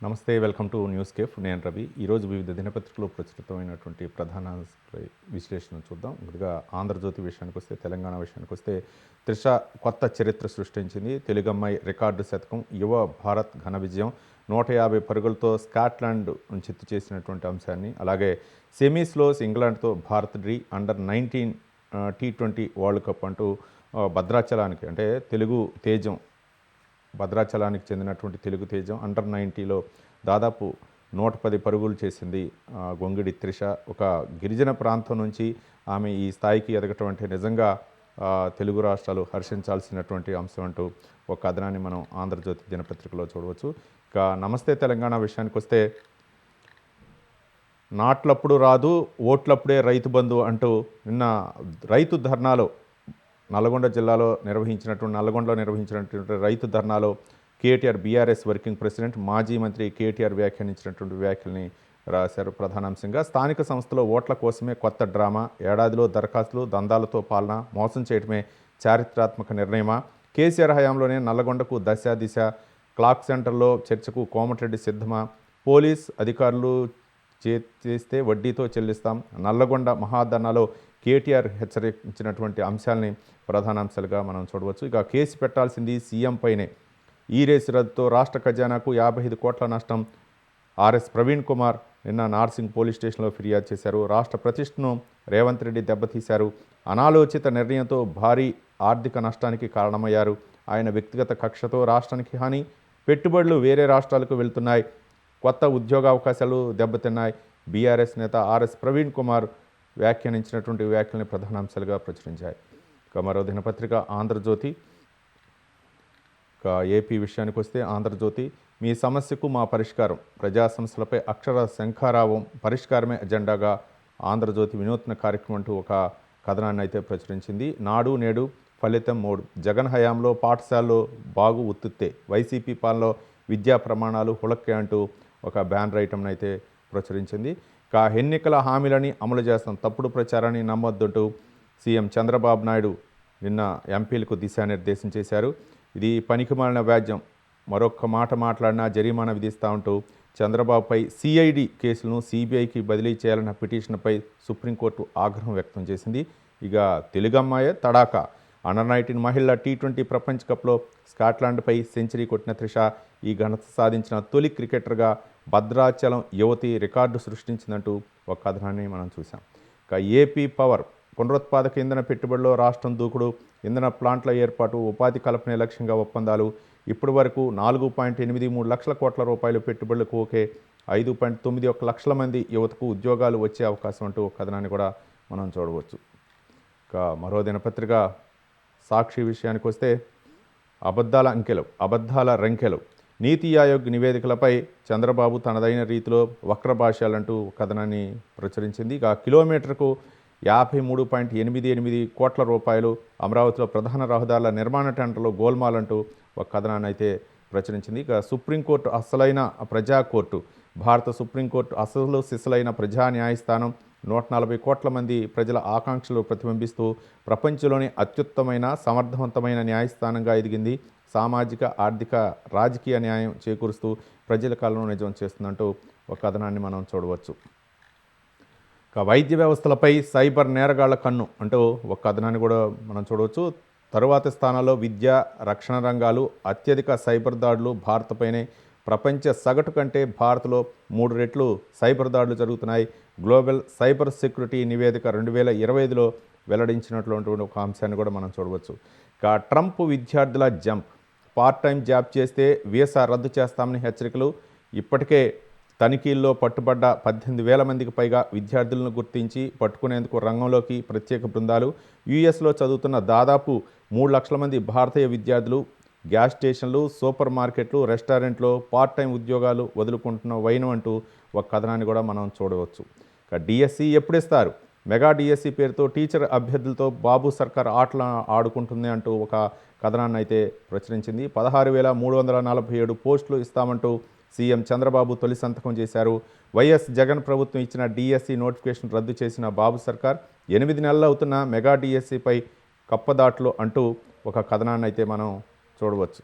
నమస్తే, welcome to news cafe. నేను రవి. ఈరోజు వివిధ దినపత్రికలో ప్రచురితమైనటువంటి ప్రధాన విశ్లేషణ చూద్దాం. ముందుగా ఆంధ్రజ్యోతి విషయానికి వస్తే, తెలంగాణ విషయానికి వస్తే, త్రిష కొత్త చరిత్ర సృష్టించింది. తెలుగమ్మాయి రికార్డు శతకం, యువ భారత్ ఘన విజయం, 150 పరుగులతో స్కాట్లాండ్ చిత్తు చేసినటువంటి అంశాన్ని, అలాగే సెమీస్లో ఇంగ్లాండ్తో Bharat under nineteen T20 world cup అంటూ భద్రాచలానికి అంటే తెలుగు తేజం భద్రాచలానికి చెందినటువంటి తెలుగు తేజం అండర్-90లో దాదాపు 110 పరుగులు చేసింది. గొంగిడి త్రిష ఒక గిరిజన ప్రాంతం నుంచి ఆమె ఈ స్థాయికి ఎదగటం అంటే నిజంగా తెలుగు రాష్ట్రాలు హర్షించాల్సినటువంటి అంశం అంటూ ఒక కథనాన్ని మనం ఆంధ్రజ్యోతి దినపత్రికలో చూడవచ్చు. ఇక నమస్తే తెలంగాణ విషయానికి వస్తే, నాట్లప్పుడు రాదు ఓట్లప్పుడే రైతు బంధు అంటూ నిన్న రైతు ధర్నాలో నల్గొండలో నిర్వహించినటువంటి రైతు ధర్నాలో కేటీఆర్ బీఆర్ఎస్ వర్కింగ్ ప్రెసిడెంట్ మాజీ మంత్రి కేటీఆర్ వ్యాఖ్యానించినటువంటి వ్యాఖ్యల్ని రాశారు. ప్రధానాంశంగా స్థానిక సంస్థలో ఓట్ల కోసమే కొత్త డ్రామా, ఏడాదిలో దరఖాస్తులు, దందాలతో పాలన, మోసం చేయడమే చారిత్రాత్మక నిర్ణయమా, కేసీఆర్ హయాంలోనే నల్లగొండకు దశ దిశ, క్లాక్ సెంటర్లో చర్చకు కోమటిరెడ్డి సిద్ధమా, పోలీస్ అధికారులు చేస్తే వడ్డీతో చెల్లిస్తాం, నల్లగొండ మహాధర్నాలో కేటీఆర్ హెచ్చరించినటువంటి అంశాలని ప్రధానాంశాలుగా మనం చూడవచ్చు. ఇక కేసు పెట్టాల్సింది సీఎం పైనే, ఈ రేసు రద్దుతో రాష్ట్ర ఖజానాకు 55 కోట్ల నష్టం, ఆర్ఎస్ ప్రవీణ్ కుమార్ నిన్న నార్సింగ్ పోలీస్ స్టేషన్లో ఫిర్యాదు చేశారు. రాష్ట్ర ప్రతిష్టను రేవంత్ రెడ్డి దెబ్బతీశారు, అనాలోచిత నిర్ణయంతో భారీ ఆర్థిక నష్టానికి కారణమయ్యారు, ఆయన వ్యక్తిగత కక్షతో రాష్ట్రానికి హాని, పెట్టుబడులు వేరే రాష్ట్రాలకు వెళ్తున్నాయి, కొత్త ఉద్యోగ అవకాశాలు దెబ్బతిన్నాయి, బీఆర్ఎస్ నేత ఆర్ఎస్ ప్రవీణ్ కుమార్ వ్యాఖ్యానించినటువంటి వ్యాఖ్యల్ని ప్రధానాంశాలుగా ప్రచురించాయి. ఇక మరో దినపత్రిక ఆంధ్రజ్యోతి. ఇక ఏపీ విషయానికి వస్తే, ఆంధ్రజ్యోతి మీ సమస్యకు మా పరిష్కారం, ప్రజా సమస్యలపై అక్షర శంఖారావం, పరిష్కారమే ఎజెండాగా ఆంధ్రజ్యోతి వినూత్న కార్యక్రమం అంటూ ఒక కథనాన్ని అయితే ప్రచురించింది. నాడు నేడు ఫలితం 3, జగన్ హయాంలో పాఠశాలలో బాగు ఉత్తుత్తే, వైసీపీ పాలనలో విద్యా ప్రమాణాలు హుళక్కే అంటూ ఒక బ్యానర్ ఐటమ్ని అయితే ప్రచురించింది. ఇక ఎన్నికల హామీలని అమలు చేస్తాం, తప్పుడు ప్రచారాన్ని నమ్మొద్దంటూ సీఎం చంద్రబాబు నాయుడు నిన్న ఎంపీలకు దిశానిర్దేశం చేశారు. ఇది పనికిమాలిన వ్యాజ్యం, మరొక్క మాట మాట్లాడినా జరిమానా విధిస్తూ ఉంటూ చంద్రబాబుపై సిఐడి కేసులను సిబిఐకి బదిలీ చేయాలన్న పిటిషన్పై సుప్రీంకోర్టు ఆగ్రహం వ్యక్తం చేసింది. ఇక తెలుగమ్మాయే తడాకా, అండర్-19 మహిళల T20 ప్రపంచ కప్లో స్కాట్లాండ్పై సెంచరీ కొట్టిన త్రిష ఈ ఘనత సాధించిన తొలి క్రికెటర్గా భద్రాచలం యువతి రికార్డు సృష్టించిందంటూ ఒక కథనాన్ని మనం చూసాం. ఇక ఏపీ పవర్, పునరుత్పాదక ఇంధన పెట్టుబడిలో రాష్ట్రం దూకుడు, ఇంధన ప్లాంట్ల ఏర్పాటు, ఉపాధి కల్పనే లక్ష్యంగా ఒప్పందాలు, ఇప్పటి వరకు 4.83 లక్షల కోట్ల రూపాయలు పెట్టుబడులకు ఓకే, 5.91 లక్షల మంది యువతకు ఉద్యోగాలు వచ్చే అవకాశం అంటూ ఒక కథనాన్ని కూడా మనం చూడవచ్చు. ఇక మరో దినపత్రిక సాక్షి విషయానికి వస్తే, అబద్ధాల రంకెలు, నీతి ఆయోగ్ నివేదికలపై చంద్రబాబు తనదైన రీతిలో వక్రభాష్యాలంటూ కథనాన్ని ప్రచురించింది. ఇక కిలోమీటర్కు 53.88 కోట్ల రూపాయలు, అమరావతిలో ప్రధాన రహదారుల నిర్మాణ టెండర్లో గోల్మాల్ అంటూ ఒక కథనాన్ని అయితే ప్రచురించింది. ఇక సుప్రీంకోర్టు అసలైన ప్రజా కోర్టు, భారత సుప్రీంకోర్టు అసలు సిసలైన ప్రజా న్యాయస్థానం, 140 కోట్ల మంది ప్రజల ఆకాంక్షలు ప్రతిబింబిస్తూ ప్రపంచంలోని అత్యుత్తమైన సమర్థవంతమైన న్యాయస్థానంగా ఎదిగింది, సామాజిక ఆర్థిక రాజకీయ న్యాయం చేకూరుస్తూ ప్రజల కళను నిజం చేస్తుందంటూ ఒక కథనాన్ని మనం చూడవచ్చు. ఇక వైద్య వ్యవస్థలపై సైబర్ నేరగాళ్ల కన్ను అంటూ ఒక కథనాన్ని కూడా మనం చూడవచ్చు. తరువాతి స్థానాల్లో విద్య, రక్షణ రంగాలు, అత్యధిక సైబర్ దాడులు భారత్పైనే, ప్రపంచ సగటు కంటే భారత్లో 3 రెట్లు సైబర్ దాడులు జరుగుతున్నాయి, గ్లోబల్ సైబర్ సెక్యూరిటీ నివేదిక 2025లో వెల్లడించినటువంటి ఒక అంశాన్ని కూడా మనం చూడవచ్చు. ఇక ట్రంప్ విద్యార్థుల జంప్, పార్ట్ టైం జాబ్ చేస్తే వీసా రద్దు చేస్తామని హెచ్చరికలు, ఇప్పటికే తనిఖీల్లో పట్టుబడ్డ 18,000 మందికి పైగా విద్యార్థులను గుర్తించి పట్టుకునేందుకు రంగంలోకి ప్రత్యేక బృందాలు, యుఎస్లో చదువుతున్న దాదాపు 3 లక్షల మంది భారతీయ విద్యార్థులు గ్యాస్ స్టేషన్లు, సూపర్ మార్కెట్లు, రెస్టారెంట్లో పార్ట్ టైం ఉద్యోగాలు వదులుకుంటున్న వైనం అంటూ ఒక కథనాన్ని కూడా మనం చూడవచ్చు. ఇక డిఎస్సి ఎప్పుడిస్తారు, మెగా డిఎస్సి పేరుతో టీచర్ అభ్యర్థులతో బాబు సర్కార్ ఆటలు ఆడుకుంటుంది అంటూ ఒక కథనాన్ని అయితే ప్రచురించింది. 16,347 పోస్టులు ఇస్తామంటూ సీఎం చంద్రబాబు తొలి సంతకం చేశారు. వైఎస్ జగన్ ప్రభుత్వం ఇచ్చిన డిఎస్సి నోటిఫికేషన్ రద్దు చేసిన బాబు సర్కార్ 8 నెలలు అవుతున్న మెగా డిఎస్సిపై కప్పదాట్లు అంటూ ఒక కథనాన్ని అయితే మనం చూడవచ్చు.